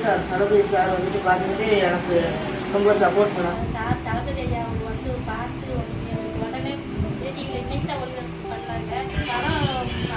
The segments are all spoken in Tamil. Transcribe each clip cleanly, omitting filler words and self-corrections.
சார், தளபதி சார் வந்துட்டு பார்த்துட்டு எனக்கு ரொம்ப சப்போர்ட் பண்ணாங்க. சார் தளபதி ஐயா அவங்க வந்து பார்த்து எங்களுக்கு உடனே டிவியில் இன்னைக்கு தான் ஒளிபரப்பு பண்ணாங்க. பணம்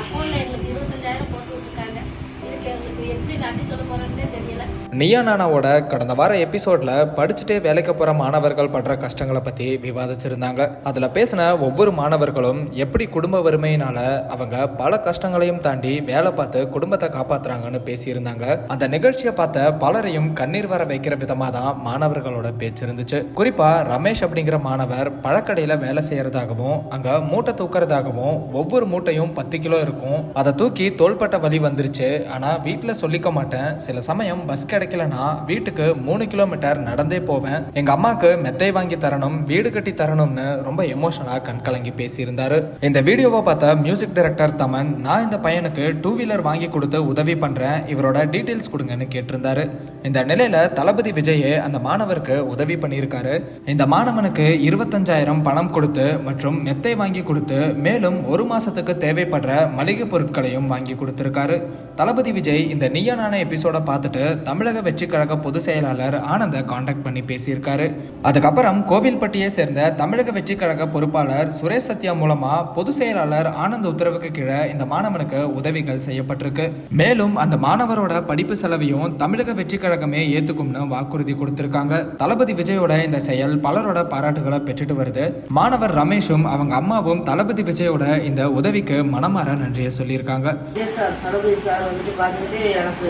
அக்கௌண்ட்டில் எங்களுக்கு 25,000 போட்டு விட்டுருக்காங்க. இதுக்கு எங்களுக்கு எப்படி நன்றி சொல்ல போகிறோன்னே தெரியல. நீயா நானாவோட கடந்த வார எபிசோட்ல படிச்சுட்டே வேலைக்கு போற மாணவர்கள் படுற கஷ்டங்களை பத்தி விவாதிச்சிருந்தாங்க. அதுல பேசின ஒவ்வொரு மாணவர்களும் எப்படி குடும்ப வறுமையினால அவங்க பல கஷ்டங்களையும் தாண்டி வேலை பார்த்து குடும்பத்தை காப்பாத்துறாங்கன்னு பேசியிருந்தாங்க. அந்த நிகழ்ச்சியை பார்த்த பலரையும் கண்ணீர் வர வைக்கிற விதமா தான் மாணவர்களோட பேச்சு இருந்துச்சு. குறிப்பா ரமேஷ் அப்படிங்கிற மாணவர் பழக்கடையில வேலை செய்யறதாகவும் அங்க மூட்டை தூக்குறதாகவும் ஒவ்வொரு மூட்டையும் 10 கிலோ இருக்கும், அதை தூக்கி தோள்பட்ட வலி வந்துருச்சு, ஆனா வீட்டுல சொல்லிக்க மாட்டேன், சில சமயம் பஸ் கிடைக்கலனா வீட்டுக்கு 3 கிலோமீட்டர் நடந்தே போவேன், எங்க அம்மாக்கு மெத்தை வாங்கி தரணும், வீடு கட்டி தரணும்னு ரொம்ப எமோஷனலா கண்கலங்கி பேசியிருந்தாரு. இந்த வீடியோவை பார்த்த மியூசிக் டைரக்டர் தமன், நான் இந்த பையனுக்கு 2 வீலர் வாங்கி கொடுத்து உதவி பண்றேன், இவரோட டீடைல்ஸ் கொடுங்கன்னு கேட்டிருந்தாரு. இந்த நிலையில தளபதி விஜய் அந்த மாணவருக்கு உதவி பண்ணியிருக்காரு. இந்த மாணவனுக்கு 25,000 பணம் கொடுத்து மற்றும் மெத்தை வாங்கி கொடுத்து மேலும் 1 மாசத்துக்கு தேவைப்படுற மளிகை பொருட்களையும் வாங்கி கொடுத்திருக்காரு. தளபதி விஜய் இந்த நீயா நானா எபிசோட பார்த்துட்டு தமிழக வெற்றி கழக பொதுச் செயலாளர் ஆனந்த கான்டாக்ட் பண்ணி பேசியிருக்காரு. அதுக்கப்புறம் கோவில்பட்டியை சேர்ந்த தமிழக வெற்றி கழக பொறுப்பாளர் சுரேஷ் சத்யா மூலமா பொதுச் செயலாளர் ஆனந்த் உத்தரவுக்கு கீழே இந்த மாணவனுக்கு உதவிகள் செய்யப்பட்டிருக்கு. மேலும் அந்த மாணவரோட படிப்பு செலவையும் தமிழக வெற்றி கழகமே ஏத்துக்கும்னு வாக்குறுதி கொடுத்திருக்காங்க. தளபதி விஜயோட இந்த செயல் பலரோட பாராட்டுகளை பெற்றுட்டு வருது. மாணவர் ரமேஷும் அவங்க அம்மாவும் தளபதி விஜயோட இந்த உதவிக்கு மனமாற நன்றியை சொல்லியிருக்காங்க. சார், தளபதி சார் வந்துட்டு பார்த்துட்டு எனக்கு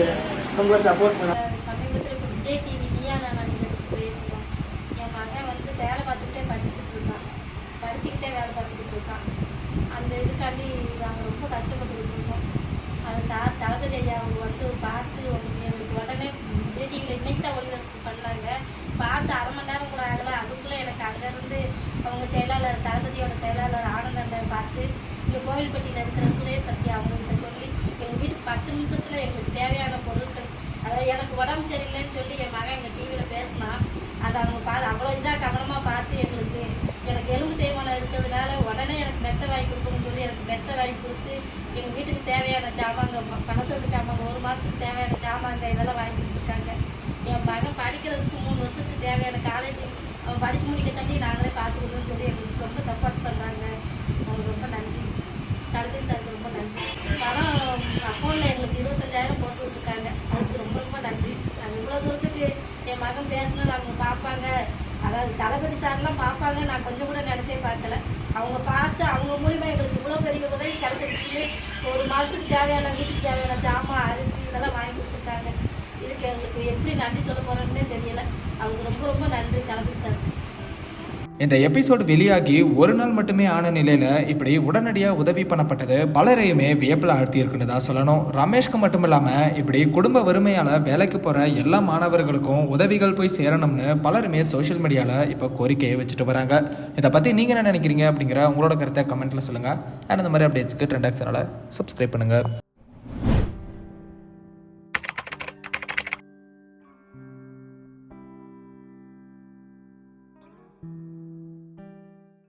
ரொம்ப சப்போர்ட் பண்ணாங்க. சமீபத்தில் இப்போ விஜய் டிவி நீயா நானா நிகழ்ச்சி போயிருந்தோம். என் மகன் வந்து வேலை பார்த்துக்கிட்டே படிச்சுக்கிட்டே வேலை பார்த்துக்கிட்டு இருக்கான். அந்த இதுக்காண்டி நாங்கள் ரொம்ப கஷ்டப்பட்டுக்கிட்டு இருக்கோம். அது சார் தளபதி ஐயா அவங்க வந்து பார்த்து எங்களுக்கு உடனே விஜய் டிவியில் இன்னைக்கு தான் ஒளிபரப்பு பண்ணாங்க. பார்த்து அரை மணி நேரம் கூட ஆகலை, அதுக்குள்ளே எனக்கு அங்கேருந்து அவங்க செயலாளர் தளபதியோட செயலாளர் ஆனந்தன் பார்த்து இங்கே கோவில்பட்டியில் இருக்கிற சுரேஷ் சத்யா அவங்ககிட்ட சொல்லி எங்கள் வீட்டுக்கு 10 நிமிஷத்தில் எங்களுக்கு தேவையான பொருட்கள், அதாவது எனக்கு உடம்பு சரியில்லைன்னு சொல்லி என் மகன் எங்கள் டிவியில் பேசினா அதை அவங்க அவ்வளோ இதாக கவனமாக பார்த்து எனக்கு எலும்பு தேய்மானம் இருக்கிறதுனால உடனே எனக்கு மெத்தை வாங்கி கொடுக்கணும்னு சொல்லி எனக்கு மெத்தை வாங்கி கொடுத்து எங்கள் வீட்டுக்கு தேவையான சாமாங்க, பணத்துக்கு சாமாங்க, 1 மாதத்துக்கு தேவையான சாமாங்க இதெல்லாம் வாங்கி கொடுத்துருக்காங்க. என் மகன் படிக்கிறதுக்கு 3 வருஷத்துக்கு தேவையான காலேஜ் அவன் படித்து முடிக்க தண்ணி நாங்களே பார்த்துக்கணும்னு சொல்லி எங்களுக்கு ரொம்ப சப்போர்ட் பண்ணுறாங்க. அவங்களுக்கு ரொம்ப நன்றி. தளபதி சாருக்கு ரொம்ப நன்றி. பணம் அக்கௌண்ட்டில் எங்களுக்கு 25,000 போட்டு விட்டுருக்காங்க. அதுக்கு ரொம்ப ரொம்ப நன்றி. நாங்கள் இவ்வளோ தூரத்துக்கு என் மகன் பேசினது அவங்க பார்ப்பாங்க, அதாவது தளபதி சார்லாம் பார்ப்பாங்க, நான் கொஞ்சம் கூட நினச்சே பார்க்கல. அவங்க பார்த்து அவங்க மூலிமா எங்களுக்கு இவ்வளோ பெரிய உதவி கிடைச்சிருக்கு. 1 மாதத்துக்கு தேவையான வீட்டுக்கு தேவையான ஜாமான், அரிசி இதெல்லாம் வாங்கி கொடுத்துருக்காங்க. இதுக்கு எங்களுக்கு எப்படி நன்றி சொல்ல போகிறோன்னே தெரியல. அவங்க ரொம்ப ரொம்ப நன்றி தளபதி சார். இந்த எபிசோடு வெளியாகி 1 நாள் மட்டுமே ஆன நிலையில இப்படி உடனடியாக உதவி பண்ணப்பட்டது பலரையுமே வியப்பில் ஆழ்த்தியிருக்குன்னு தான் சொல்லணும். ரமேஷ்க்கு மட்டும் இல்லாம இப்படி குடும்ப வறுமையால வேலைக்கு போற எல்லா மாணவர்களுக்கும் உதவிகள் போய் சேரணும்னு பலருமே சோஷியல் மீடியால இப்ப கோரிக்கையை வச்சுட்டு வராங்க. இதை பத்தி நீங்க என்ன நினைக்கிறீங்க அப்படிங்கிற உங்களோட கருத்தை கமெண்ட்ல சொல்லுங்க. அண்ட் இந்த மாதிரி அப்டேட்ஸ்க்கு ட்ரெண்டாக் சேனலை சப்ஸ்கிரைப் பண்ணுங்க.